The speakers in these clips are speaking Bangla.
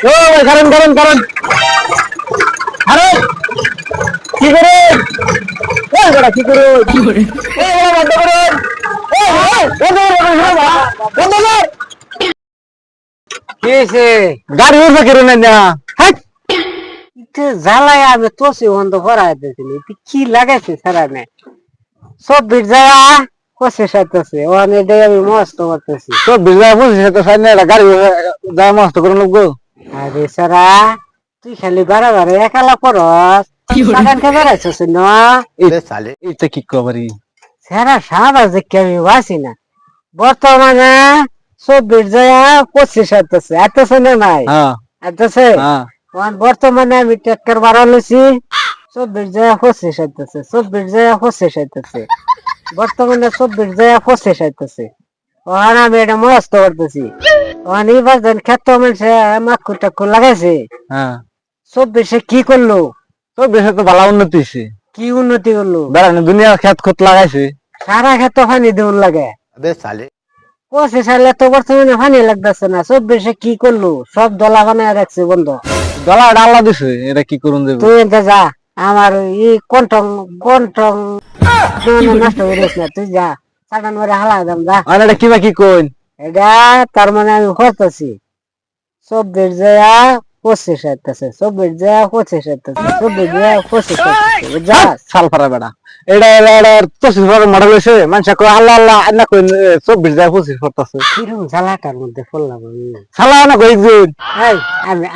ও কারণ কারণ কারণ আরে কি করে এই বড় কি করে এই বন্ধ করুন বন্ধ বন্ধ কর কি হয়েছে? গাড়ি উঠবে কি রে না হ্যাঁ ইতে জ্বালায় আমি তোষি বন্ধ করাই দিয়েছিলি কি লাগাইছে সারা নে সব বিরজা কষে সাইতেছে ওখানে দিয়ে আমি মস্ত করতেছি। তো বিজা বুঝছিস তো সাইনে গাড়ি যা মস্ত করে লোক আরে সারা তুই খালি বারে বারে একালা পড়স সারান কে বেড়াইছিস না এটা কি কবরি সারা সারা যে আমি বাসি না বর্তমানে সব বিরজা কষে সাইতেছে এতছে না নাই হ্যাঁ এতছে হ্যাঁ বর্তমানে আমি ট্রেক্টর বাড়ালেছি সব বিরজা কষে সাইতেছে সব বিরজা কষে সাইতেছে বর্তমানে 24,000 ওখানে আমি এটা মস্ত করতেছি ওখানে এবার খেত মানুষে মাকু টাকু লাগাইছে হ্যাঁ 24 কি করলো তো দেশে তো ভালো উন্নতি হয়েছে কি উন্নতি করলো বেড়ানো দুনিয়ার খেত খত লাগাইছে সারা খেত পানি দেউন লাগে 25 তো বর্তমানে পানি লাগতেছে না 24 কি করলো সব দলা বানায় রাখছে বন্ধ গলা ডাল্লা দিছে এটা কি করুন দেব তুই এনতে যা আমার ই কন্টং কন্টং নষ্ট হয়ে গেছে না তুই যা সাকান মারে হালা দাম যা আর এটা কিবা কি কইন এটা তার মানে আমি করতেছি 24,000 যা সাল পারা বেড়া এটা এটা পঁচিশ মডেল হয়েছে মানুষ কয় আল্লাহ আল্লাহ না কই 24,000 করতেছে কিরম ঝালাকার মধ্যে পড়লাম আমি সালা না কই একজন এই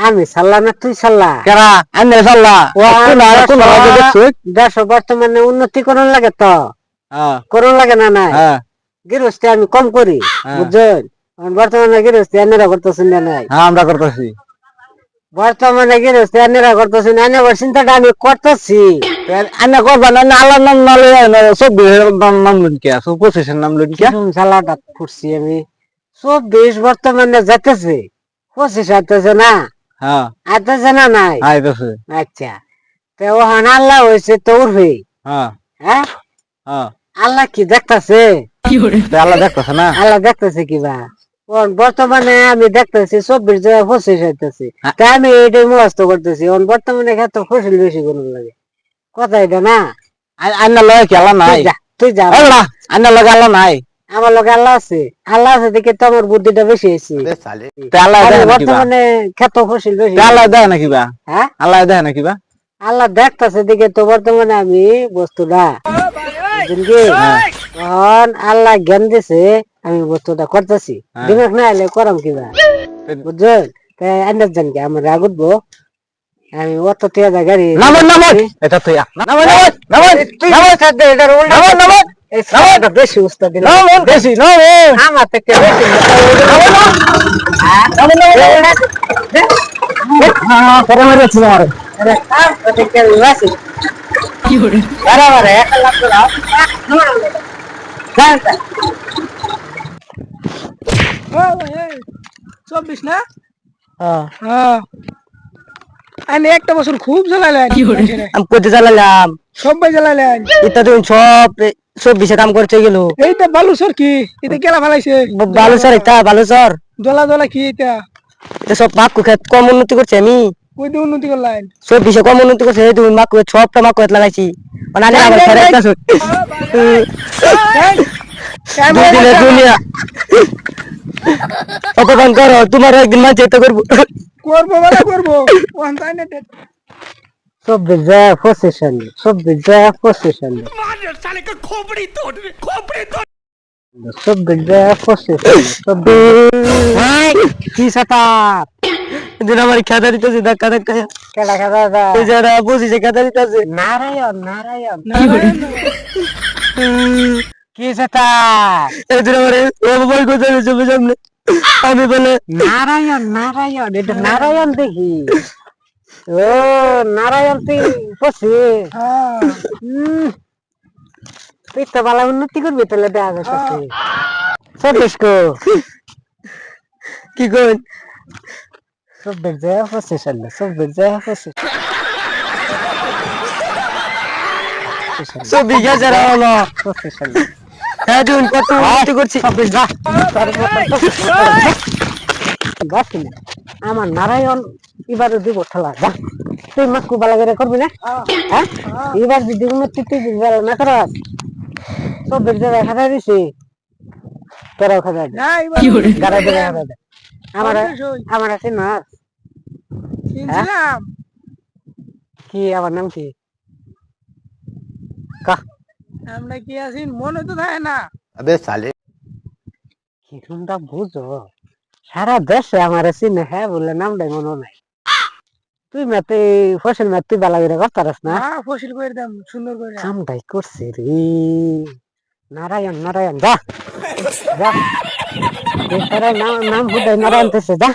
আমি সাল্লা না তুই সাল্লা কেরা আন্নে সাল্লা কোন রাজ্য দেখছো 150 বর্তমানে উন্নতি করন লাগে তো হ্যাঁ করন লাগে না নাই হ্যাঁ গৃহস্থী আমি কম করি বুঝছেন বর্তমানে গৃহস্থী আনেরা করতেছেন না নাই হ্যাঁ আমরা করতেছি বর্তমানে গৃহস্থী আনেরা করতেছেন আনেবার চিন্তাটা আমি করতেছি আন্না করবা না আল্লাহ নাম নালে 24,000 নাম লুন কে 25 নাম লুন কে কিরম ঝালাটা করছি আমি 24 বর্তমানে যাইতেছে 25 আইতেছে না হ্যাঁ আইতেছে না নাই আইতাছে আচ্ছা তো ওখানে আল্লাহ হয়েছে তো উঠবে হ্যাঁ হ্যাঁ হ্যাঁ আল্লাহ কি দেখতেছে আল্লাহ দেখতেছে না আল্লাহ দেখতেছে কিবা বর্তমানে আমি দেখতেছি 24,025 হইতেছে তাই আমি এটাই মস্ত করতেছি বর্তমানে ক্ষেত্রে ফসল বেশি করুন লাগে কথা এটা না আন্না লয় কি আল্লাহ নাই তুই যা আন্না লগে আল্লাহ নাই আমার লোক আল্লাহ আছে আল্লাহ আছে দেখে তো আমার বুদ্ধিটা বেশি হয়েছে আল্লাহ দেয় না কিবা বর্তমানে ক্ষেত্র ফসল বেশি আল্লাহ দেয় না কিবা হ্যাঁ আল্লাহ দেয় না কিবা আল্লাহ দেখতেছে দেখে তো বর্তমানে আমি বস্তুটা আল্লাহ জ্ঞান দিছে আমি বস্তুটা করতেছি দিমাগ না এলে করাম কিবা বুঝছেন তাই আন্দাজ জান কি আমার রাগ উঠবো আমি অত টিয়া গাড়ি নামন নামন এটা তুই নামন নামন নামন বেশি উস্তাদ দিলাম নামন বেশি নামন আমার থেকে বেশি করে মেরেছি আমার আরে কাম করতে কে লাসি কি হরে বরাবর 1 লাখ দাও জানতা 24 না হ্যাঁ হ্যাঁ আমি একটা বছর খুব জ্বালালেন আমি কোথায় চালালাম সবাই জ্বালালেন এটা তুমি সব বিষয় কাম করতে গেল এইটা বালুচর কি এটা কেলা ফেলাইছে বালুচর এটা বালুচর জ্বলা জ্বলা কি এটা এটা সব মাকু খেত কম উন্নতি করছে আমি কই দিয়ে উন্নতি করলেন সব বিষয় কম উন্নতি করছে তুমি মাকু সবটা মাকু খেত লাগাইছি মানে আমি আবার ফেরাই কাছে দুনিয়া অপমান করো তোমার একদিন মাঝে এটা করবো করবো বলে করবো ওখান তাই না সব বিজয় পজিশন সব বিজয় পজিশন সব বিজয় পজিশন সব কি সাতা দিন আমার খেতা দিতেছে ধাক্কা ধাক্কা কেডা খেতা এই যারা বুঝিছে খেতা দিতেছে নারায়ণ নারায়ণ কি সাতা এই দিন আমার মোবাইল কোথায় চলে সামনে আমি বলে নারায়ণ নারায়ণ এটা নারায়ণ দেখি ও নারায়ণ তুই পড়ছি তুই তো ভালো উন্নতি করবি তাহলে দেখা যাচ্ছে সতীশ কো কি কই সব বেজে পড়ছে সালে সব বেজে পড়ছে সব বিঘা যারা হলো পড়ছে সালে হ্যাঁ দিন কত উন্নতি করছি সব বেজা বাকি না আমার নারায়ণ এবারে দিব ঠেলা যা তুই মাকু বালা করে করবি না হ্যাঁ এবার যদি উন্নতি তুই বেলা না করাস সব বেড়ে খাতা দিছি তোরাও খাতা দে না এবার গাড়া ধরে খাতা দে আমার অবশ্যই সই। আমার আছে না চিনছিলাম কি আমার নাম কি কা আমরা কি আছি মনে তো থাকে না अबे साले কি তোমরা বুঝো সারা দেশে আমার চিনে হ্যাঁ বলে নামটাই মনে নাই তুই মেতে ফসল মেতে তুই বালা করে করতারস না হ্যাঁ ফসিল করে দাম সুন্দর করে কামটাই করছে রে নারায়ণ নারায়ণ যা যা নাম নাম ফুটাই নারায়ণ তেছে যা